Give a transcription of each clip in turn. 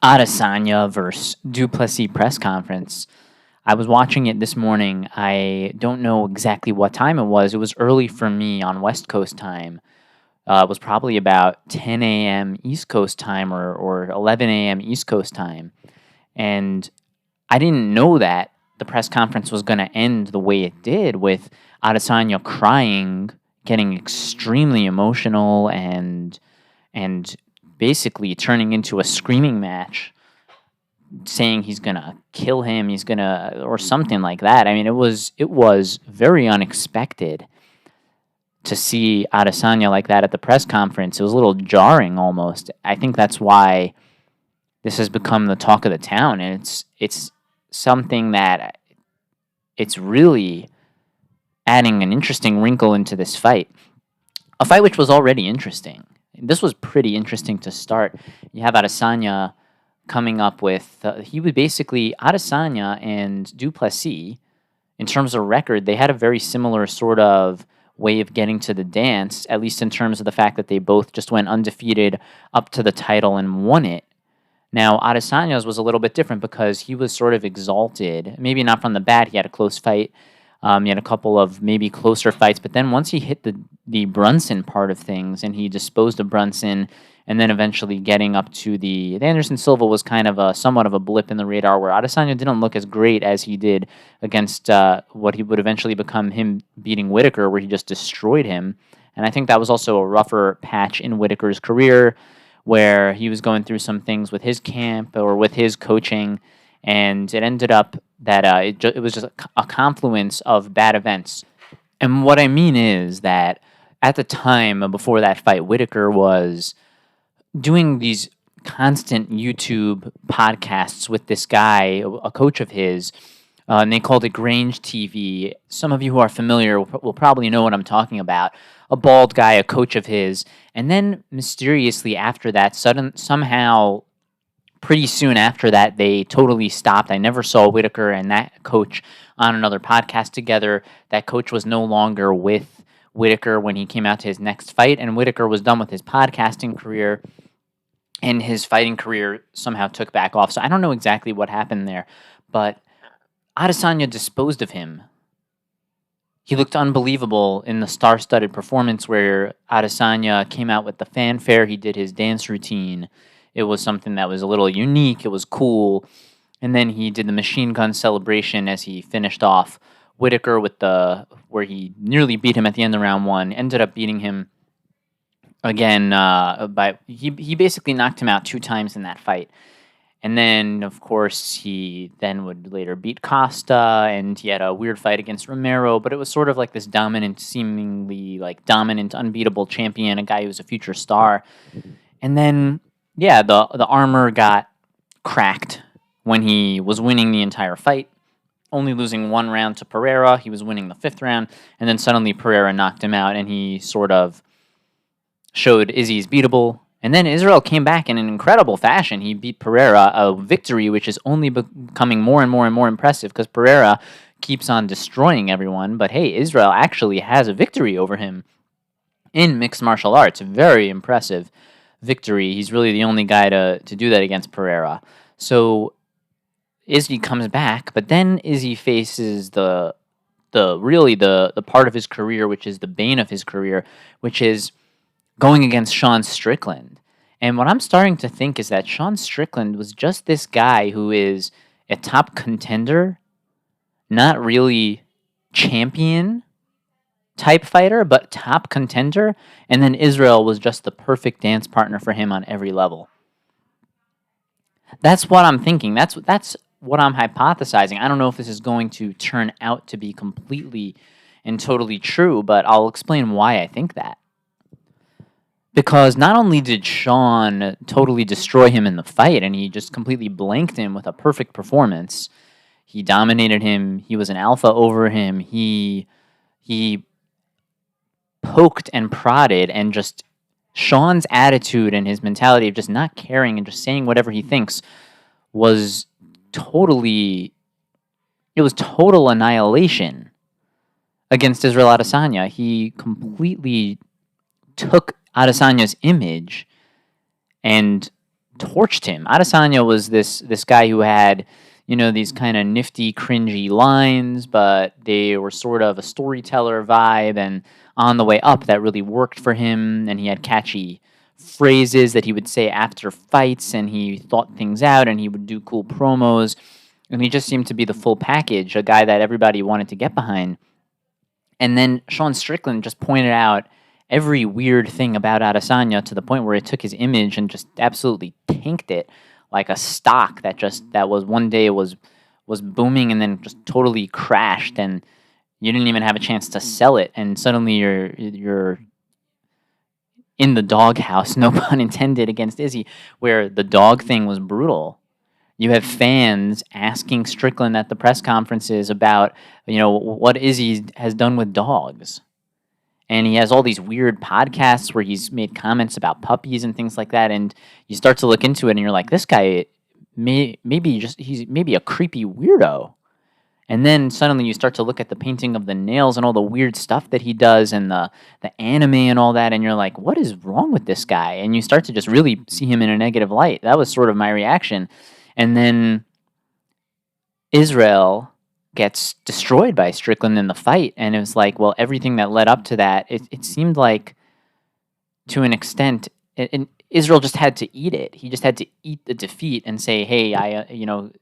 Adesanya versus Plessis press conference. I was watching it this morning. I don't know exactly what time it was. It was early for me on West Coast time. It was probably about 10 a.m. East Coast time or 11 a.m. East Coast time. And I didn't know that the press conference was going to end the way it did, with Adesanya crying, getting extremely emotional, and basically turning into a screaming match, saying he's gonna kill him, he's gonna, or something like that. I mean, it was very unexpected to see Adesanya like that at the press conference. It was a little jarring almost. I think that's why this has become the talk of the town, and it's something that it's really adding an interesting wrinkle into this fight. A fight which was already interesting. This was pretty interesting to start. You have Adesanya coming up with, he would basically, Adesanya and Du Plessis, in terms of record, they had a very similar sort of way of getting to the dance, at least in terms of the fact that they both just went undefeated up to the title and won it. Now, Adesanya's was a little bit different because he was sort of exalted. Maybe not from the bat. He had a close fight. He had a couple of maybe closer fights. But then once he hit the Brunson part of things and he disposed of Brunson, and then eventually getting up to the Anderson Silva was kind of somewhat of a blip in the radar, where Adesanya didn't look as great as he did against what he would eventually become him beating Whitaker, where he just destroyed him. And I think that was also a rougher patch in Whitaker's career, where he was going through some things with his camp or with his coaching, and it ended up that it was just a confluence of bad events. And what I mean is that at the time before that fight, Whitaker was doing these constant YouTube podcasts with this guy, a coach of his, and they called it Grange TV. Some of you who are familiar will probably know what I'm talking about. A bald guy, a coach of his. And then mysteriously after that, somehow, pretty soon after that, they totally stopped. I never saw Whitaker and that coach on another podcast together. That coach was no longer with Whitaker when he came out to his next fight, and Whitaker was done with his podcasting career, and his fighting career somehow took back off. So I don't know exactly what happened there, but Adesanya disposed of him. He looked unbelievable in the star-studded performance where Adesanya came out with the fanfare. He did his dance routine. It was something that was a little unique. It was cool. And then he did the machine gun celebration as he finished off Whitaker with where he nearly beat him at the end of round one. Ended up beating him again he basically knocked him out 2 times in that fight. And then, of course, he then would later beat Costa, and he had a weird fight against Romero, but it was sort of like this seemingly dominant, unbeatable champion, a guy who was a future star. And then, yeah, the armor got cracked when he was winning the entire fight, only losing 1 round to Pereira. He was winning the 5th round, and then suddenly Pereira knocked him out, and he sort of showed Izzy's beatable. And then Israel came back in an incredible fashion. He beat Pereira, a victory which is only becoming more and more and more impressive because Pereira keeps on destroying everyone. But hey, Israel actually has a victory over him in mixed martial arts. Very impressive victory. He's really the only guy to do that against Pereira. So Izzy comes back, but then Izzy faces the part of his career, which is the bane of his career, which is going against Sean Strickland. And what I'm starting to think is that Sean Strickland was just this guy who is a top contender, not really champion type fighter, but top contender. And then Israel was just the perfect dance partner for him on every level. That's what I'm thinking. That's what I'm hypothesizing. I don't know if this is going to turn out to be completely and totally true, but I'll explain why I think that. Because not only did Sean totally destroy him in the fight, and he just completely blanked him with a perfect performance, he dominated him, he was an alpha over him, he poked and prodded, and just Sean's attitude and his mentality of just not caring and just saying whatever he thinks was total annihilation against Israel Adesanya. He completely took Adesanya's image and torched him. Adesanya was this guy who had, these kind of nifty, cringy lines, but they were sort of a storyteller vibe, and on the way up, that really worked for him, and he had catchy phrases that he would say after fights, and he thought things out, and he would do cool promos, and he just seemed to be the full package, a guy that everybody wanted to get behind. And then Sean Strickland just pointed out every weird thing about Adesanya to the point where it took his image and just absolutely tanked it, like a stock that was one day was booming and then just totally crashed, and you didn't even have a chance to sell it, and suddenly you're in the doghouse, no pun intended, against Izzy, where the dog thing was brutal. You have fans asking Strickland at the press conferences about, what Izzy has done with dogs. And he has all these weird podcasts where he's made comments about puppies and things like that. And you start to look into it and you're like, this guy he's maybe a creepy weirdo. And then suddenly you start to look at the painting of the nails and all the weird stuff that he does and the anime and all that, and you're like, what is wrong with this guy? And you start to just really see him in a negative light. That was sort of my reaction. And then Israel gets destroyed by Strickland in the fight, and it was like, well, everything that led up to that, it seemed like, to an extent, Israel just had to eat it. He just had to eat the defeat and say, hey,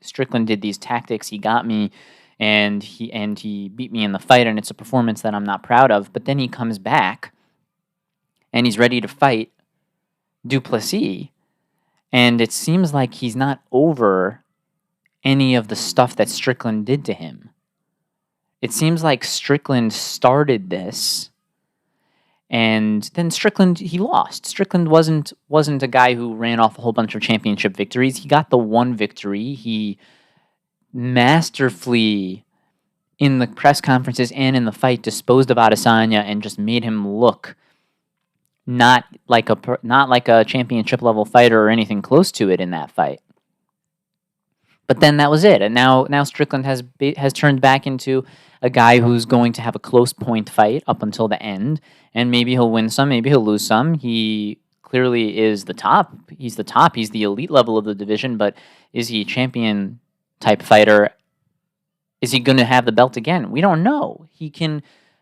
Strickland did these tactics, he got me, and he beat me in the fight, and it's a performance that I'm not proud of. But then he comes back, and he's ready to fight du Plessis, and it seems like he's not over any of the stuff that Strickland did to him. It seems like Strickland started this, and then Strickland, he lost. Strickland wasn't a guy who ran off a whole bunch of championship victories. He got the one victory. He masterfully, in the press conferences and in the fight, disposed of Adesanya and just made him look not like a championship level fighter or anything close to it in that fight. But then that was it, and now Strickland has turned back into a guy who's going to have a close point fight up until the end, and maybe he'll win some, maybe he'll lose some. He clearly is the top. He's the top. He's the elite level of the division, but is he a champion type fighter? Is he going to have the belt again? We don't know. He can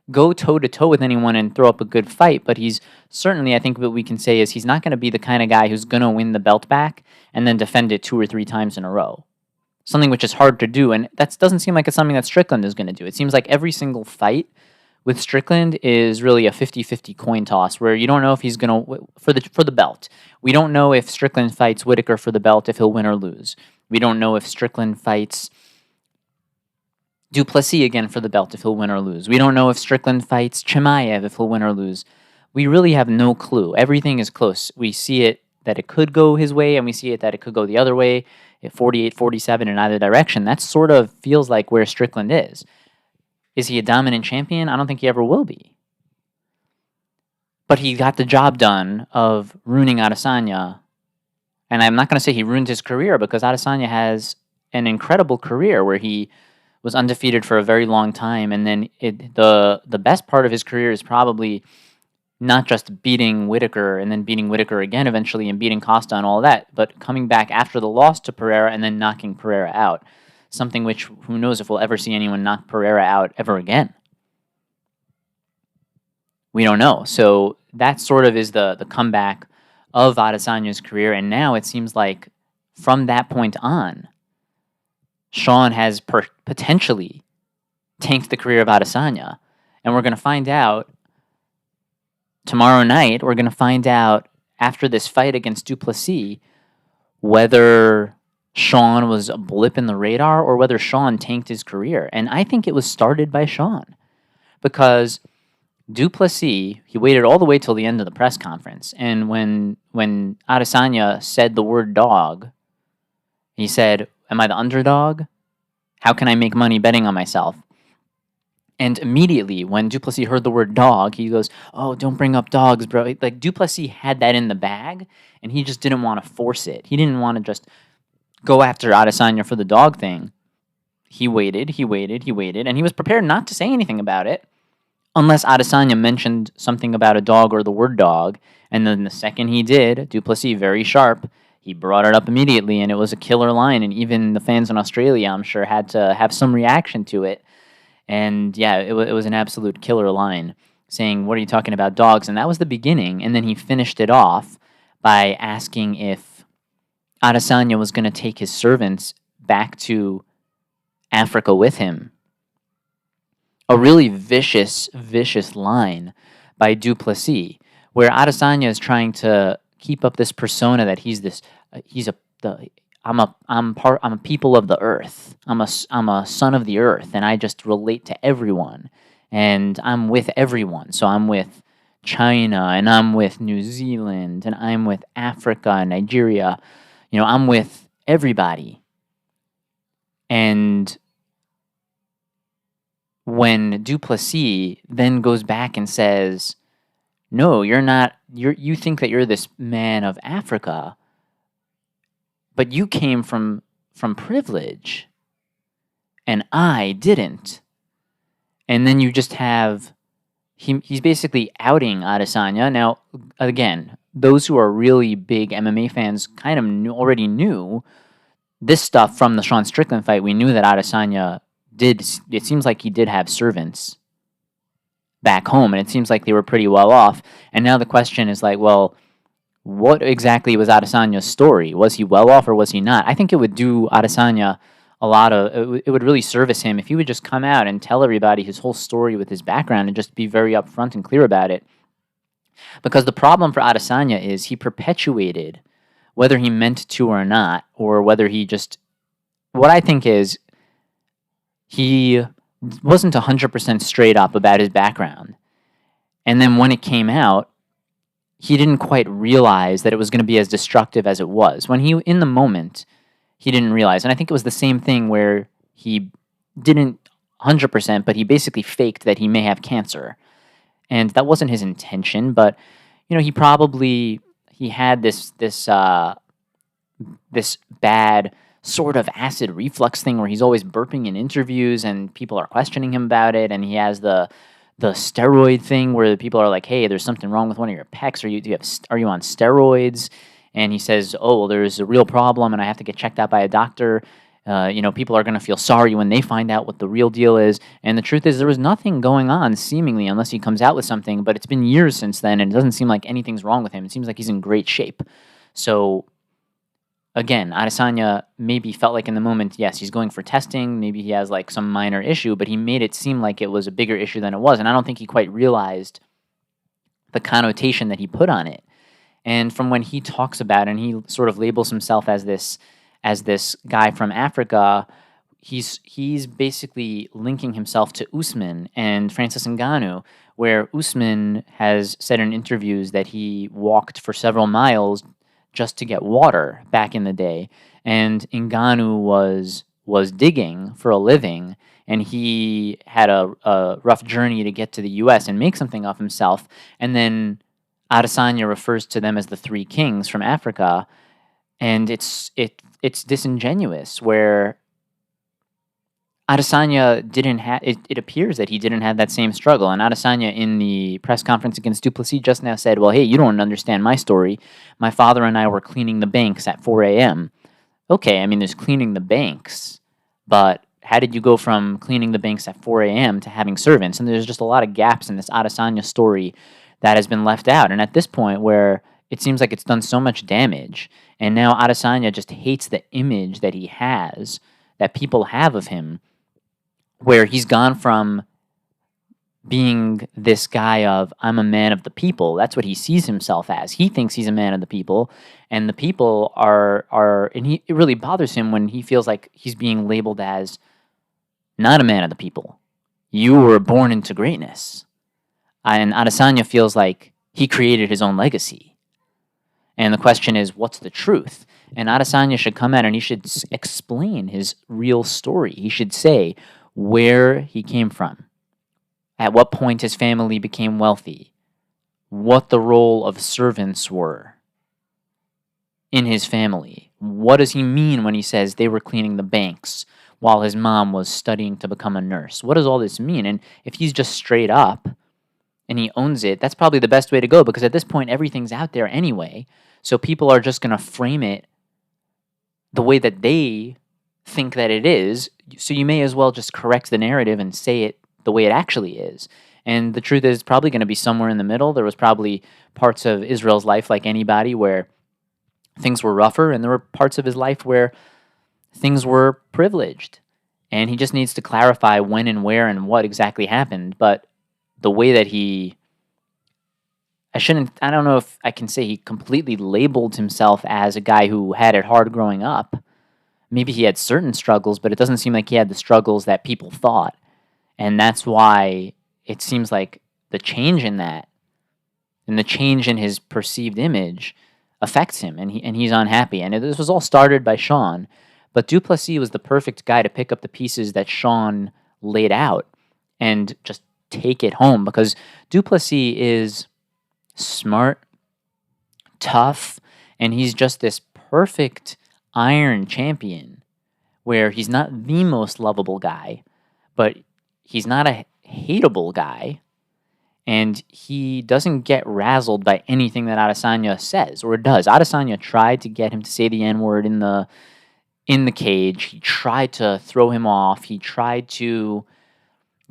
go toe-to-toe with anyone and throw up a good fight, but he's certainly, I think what we can say is he's not going to be the kind of guy who's going to win the belt back and then defend it 2 or 3 times in a row. Something which is hard to do, and that doesn't seem like it's something that Strickland is going to do. It seems like every single fight with Strickland is really a 50-50 coin toss, where you don't know if he's going to, for the belt. We don't know if Strickland fights Whitaker for the belt, if he'll win or lose. We don't know if Strickland fights du Plessis again for the belt, if he'll win or lose. We don't know if Strickland fights Chimaev, if he'll win or lose. We really have no clue. Everything is close. We see it that it could go his way, and we see it that it could go the other way, at 48-47 in either direction. That sort of feels like where Strickland is. Is he a dominant champion? I don't think he ever will be. But he got the job done of ruining Adesanya. And I'm not going to say he ruined his career, because Adesanya has an incredible career where he was undefeated for a very long time, and then the best part of his career is probably not just beating Whitaker and then beating Whitaker again eventually and beating Costa and all that, but coming back after the loss to Pereira and then knocking Pereira out. Something which, who knows if we'll ever see anyone knock Pereira out ever again. We don't know. So that sort of is the comeback of Adesanya's career, and now it seems like from that point on, Sean has potentially tanked the career of Adesanya, and we're going to find out tomorrow night. We're going to find out after this fight against du Plessis whether Sean was a blip in the radar or whether Sean tanked his career. And I think it was started by Sean, because du Plessis, he waited all the way till the end of the press conference, and when Adesanya said the word dog, he said, "Am I the underdog? How can I make money betting on myself?" And immediately, when du Plessis heard the word dog, he goes, "Oh, don't bring up dogs, bro." Like, du Plessis had that in the bag, and he just didn't want to force it. He didn't want to just go after Adesanya for the dog thing. He waited, and he was prepared not to say anything about it unless Adesanya mentioned something about a dog or the word dog. And then the second he did, du Plessis, very sharp, he brought it up immediately, and it was a killer line. And even the fans in Australia, I'm sure, had to have some reaction to it. And yeah, it was an absolute killer line, saying, "What are you talking about, dogs?" And that was the beginning. And then he finished it off by asking if Adesanya was going to take his servants back to Africa with him. A really vicious, vicious line by Du Plessis, where Adesanya is trying to keep up this persona that he's I'm a people of the earth. I'm a son of the earth, and I just relate to everyone, and I'm with everyone. So I'm with China, and I'm with New Zealand, and I'm with Africa and Nigeria. I'm with everybody. And when Du Plessis then goes back and says, "No, you're not. You think that you're this man of Africa, but you came from privilege, and I didn't." And then you just have he's basically outing Adesanya. Now, again, those who are really big MMA fans kind of already knew this stuff from the Sean Strickland fight. We knew that Adesanya did. It seems like he did have servants back home, and it seems like they were pretty well off. And now the question is like, well, what exactly was Adesanya's story? Was he well off or was he not? I think it would do Adesanya a lot of, it would really service him if he would just come out and tell everybody his whole story with his background and just be very upfront and clear about it. Because the problem for Adesanya is he perpetuated, whether he meant to or not, or whether he just, what I think is, he wasn't 100% straight up about his background. And then when it came out, he didn't quite realize that it was going to be as destructive as it was. When in the moment, he didn't realize. And I think it was the same thing where he didn't 100%, but he basically faked that he may have cancer. And that wasn't his intention, but, he had this bad sort of acid reflux thing where he's always burping in interviews and people are questioning him about it. And he has the steroid thing where the people are like, "Hey, there's something wrong with one of your pecs. Are you on steroids?" And he says, "Oh, well, there's a real problem and I have to get checked out by a doctor." People are going to feel sorry when they find out what the real deal is. And the truth is there was nothing going on, seemingly, unless he comes out with something. But it's been years since then, and it doesn't seem like anything's wrong with him. It seems like he's in great shape. So, again, Adesanya maybe felt like in the moment, yes, he's going for testing. Maybe he has like some minor issue, but he made it seem like it was a bigger issue than it was. And I don't think he quite realized the connotation that he put on it. And from when he talks about it, and he sort of labels himself as this guy from Africa, he's basically linking himself to Usman and Francis Ngannou, where Usman has said in interviews that he walked for several miles just to get water back in the day, and Ngannou was digging for a living, and he had a rough journey to get to the U.S. and make something of himself. And then Adesanya refers to them as the three kings from Africa, and it's disingenuous. Where Adesanya didn't have, it appears that he didn't have that same struggle. And Adesanya, in the press conference against Du Plessis just now, said, "Well, hey, you don't understand my story. My father and I were cleaning the banks at 4 a.m. Okay, I mean, there's cleaning the banks, but how did you go from cleaning the banks at 4 a.m. to having servants?" And there's just a lot of gaps in this Adesanya story that has been left out. And at this point, where it seems like it's done so much damage, and now Adesanya just hates the image that he has, that people have of him, where he's gone from being this guy of, "I'm a man of the people." That's what he sees himself as. He thinks he's a man of the people, and the people are and it really bothers him when he feels like he's being labeled as not a man of the people. You were born into greatness. And Adesanya feels like he created his own legacy. And the question is, what's the truth? And Adesanya should come out and he should explain his real story. He should say where he came from, at what point his family became wealthy, what the role of servants were in his family. What does he mean when he says they were cleaning the banks while his mom was studying to become a nurse? What does all this mean? And if he's just straight up and he owns it, that's probably the best way to go, because at this point everything's out there anyway. So people are just going to frame it the way that they think that it is. So you may as well just correct the narrative and say it the way it actually is. And the truth is, it's probably going to be somewhere in the middle. There was probably parts of Israel's life, like anybody, where things were rougher, and there were parts of his life where things were privileged. And he just needs to clarify when and where and what exactly happened. But the way that I don't know if I can say he completely labeled himself as a guy who had it hard growing up. Maybe he had certain struggles, but it doesn't seem like he had the struggles that people thought. And that's why it seems like the change in that and the change in his perceived image affects him, and he's unhappy. And this was all started by Sean, but Du Plessis was the perfect guy to pick up the pieces that Sean laid out and just take it home, because Du Plessis is smart, tough, and he's just this perfect iron champion where he's not the most lovable guy, but he's not a hateable guy, and he doesn't get razzled by anything that Adesanya says or does. Adesanya tried to get him to say the N-word in the cage. He tried to throw him off. He tried to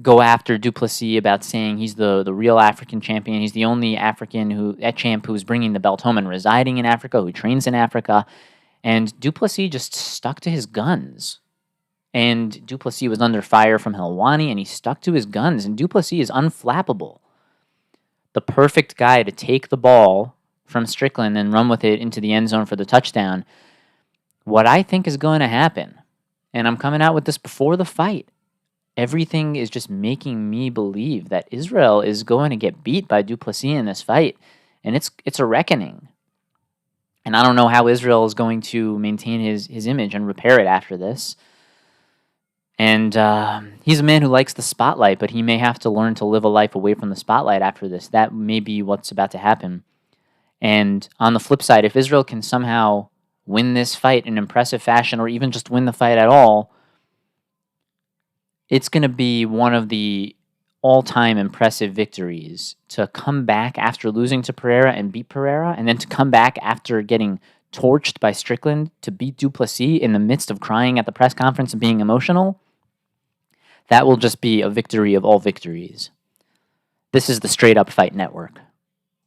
go after Du Plessis about saying he's the real African champion. He's the only African champ who's bringing the belt home and residing in Africa, who trains in Africa. And Du Plessis just stuck to his guns. And Du Plessis was under fire from Helwani, and he stuck to his guns. And Du Plessis is unflappable. The perfect guy to take the ball from Strickland and run with it into the end zone for the touchdown. What I think is going to happen, and I'm coming out with this before the fight, everything is just making me believe that Israel is going to get beat by Du Plessis in this fight, and it's a reckoning. And I don't know how Israel is going to maintain his image and repair it after this. And he's a man who likes the spotlight, but he may have to learn to live a life away from the spotlight after this. That may be what's about to happen. And on the flip side, if Israel can somehow win this fight in impressive fashion, or even just win the fight at all, it's going to be one of the all-time impressive victories to come back after losing to Pereira and beat Pereira, and then to come back after getting torched by Strickland to beat Du Plessis in the midst of crying at the press conference and being emotional. That will just be a victory of all victories. This is the Straight Up Fight Network.